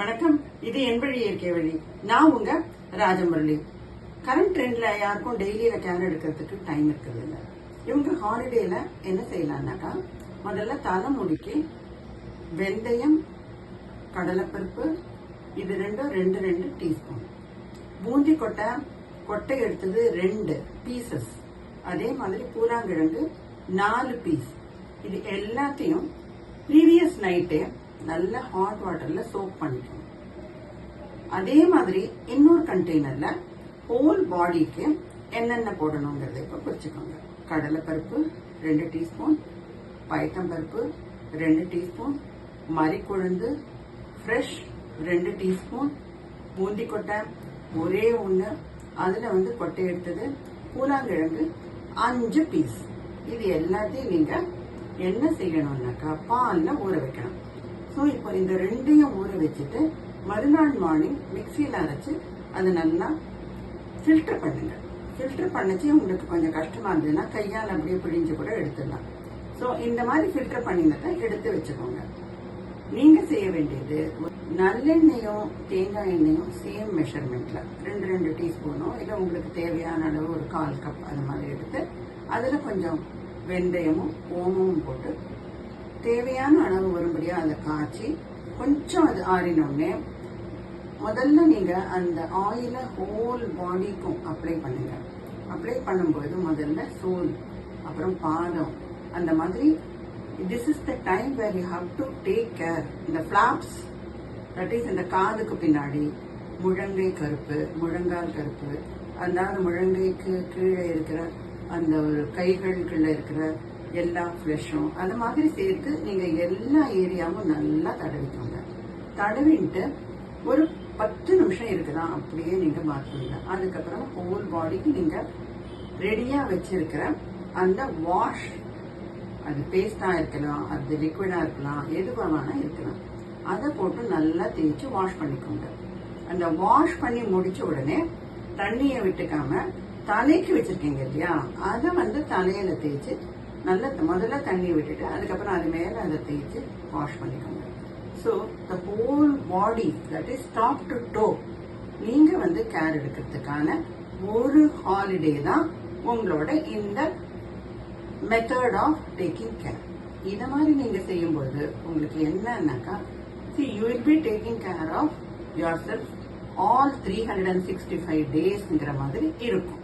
வணக்கம். இது என் வழி இயற்கை வழி. நான் உங்க ராஜமுரளி. கரண்ட் ட்ரெண்ட்ல யாருக்கும் டெய்லியில கேர் எடுக்கிறதுக்கு டைம் இருக்குது இல்ல. இவங்க ஹாலிடேல என்ன செய்யலாம்னாக்கா, முதல்ல தலைமுடிக்கு வெந்தயம், கடலைப்பருப்பு இது ரெண்டும் ரெண்டு டீஸ்பூன், பூந்தி கொட்டை எடுத்தது 2 பீசஸ், அதே மாதிரி பூராங்கிழங்கு 4 பீஸ். இது எல்லாத்தையும் ப்ரீவியஸ் நைட்டே நல்ல ஹாட் வாட்டர்ல சோப் பண்ணிக்கணும். அதே மாதிரி இன்னொரு கண்டெய்னர்ல ஹோல் பாடிக்கு என்னென்ன போடணுங்கிறத இப்ப குறிச்சுக்கோங்க. கடலைப்பருப்பு 2 டீஸ்பூன், பயத்தம்பருப்பு 2 டீஸ்பூன், மறிக்குழுந்து ஃப்ரெஷ் 2 டீஸ்பூன், பூந்தி கொட்டை ஒரே 1, அதுல கொட்டை எடுத்தது, பூலாங்கிழங்கு 5 பீஸ். இது எல்லாத்தையும் நீங்க என்ன செய்யணும்னாக்கா பால்ல ஊற வைக்கணும். ஸோ இப்போ இந்த ரெண்டையும் ஊற வச்சுட்டு மறுநாள் மார்னிங் மிக்சியில் அரைச்சு அதை நல்லா ஃபில்டர் பண்ணுங்க. ஃபில்டர் பண்ணிச்சு உங்களுக்கு கொஞ்சம் கஷ்டமா இருந்ததுன்னா கையால் அப்படியே பிழிஞ்சு கூட எடுத்துடலாம். ஸோ இந்த மாதிரி ஃபில்டர் பண்ணினதை எடுத்து வச்சுக்கோங்க. நீங்க செய்ய வேண்டியது, நல்லெண்ணெயும் தேங்காய் எண்ணெயும் சேம் மெஷர்மெண்ட்ல 2 டீஸ்பூனோ இல்லை உங்களுக்கு தேவையான அளவு ஒரு 1/4 கப் அது மாதிரி எடுத்து அதுல கொஞ்சம் வெந்தயமும் ஓமமும் போட்டு தேவையான அளவு வரும்படியா அதை காய்ச்சி கொஞ்சம் அது ஆறினோடனே முதல்ல நீங்க அந்த ஆயில ஹோல் பாடிக்கும் அப்ளை பண்ணுங்க. அப்ளை பண்ணும்போது முதல்ல சோல், அப்புறம் பாதம், அந்த மாதிரி this is the time where you have to take care. இந்த ஃபிளாப்ஸ், தட் இஸ் இந்த காதுக்கு பின்னாடி முழங்கை கருப்பு, முழங்கால் கருப்பு, அதாவது முழங்கைக்கு கீழே இருக்கிற அந்த ஒரு கைகளுக்குள்ள இருக்கிற எல்லா ஃப்ளஷும் அந்த மாதிரி சேர்த்து நீங்க எல்லா ஏரியாவும் நல்லா தடவிக்கோங்க. தடவிட்டு ஒரு 10 நிமிஷம் இருக்குதான் அப்படியே நீங்க மாற்றுங்க. அதுக்கப்புறம் ஹோல் பாடிக்கு நீங்க ரெடியா வச்சிருக்கிற அந்த வாஷ், அது பேஸ்டா இருக்கலாம், அது லிக்விடா இருக்கலாம், எதுவா வேணா இருக்கலாம், அதை போட்டு நல்லா தேய்ச்சி வாஷ் பண்ணிக்கோங்க. அந்த வாஷ் பண்ணி முடிச்ச உடனே தண்ணியை விட்டுக்காம தலைக்கு வச்சிருக்கீங்க இல்லையா, அதை தலையில தேய்ச்சி நல்லா முதல்ல தண்ணி விட்டுட்டு அதுக்கப்புறம் அது மேல அதை தேய்ச்சி வாஷ் பண்ணிக்கோங்க. So the whole body, that is top to to, நீங்க கேர் எடுக்கிறதுக்கான ஒரு ஹாலிடே தான் உங்களோட இந்த மெத்தட் ஆஃப் டேக்கிங் கேர். இத மாதிரி நீங்க செய்யும்போது உங்களுக்கு என்னன்னாக்கா, you will be taking care of yourself all 365 daysங்கிற மாதிரி இருக்கும்.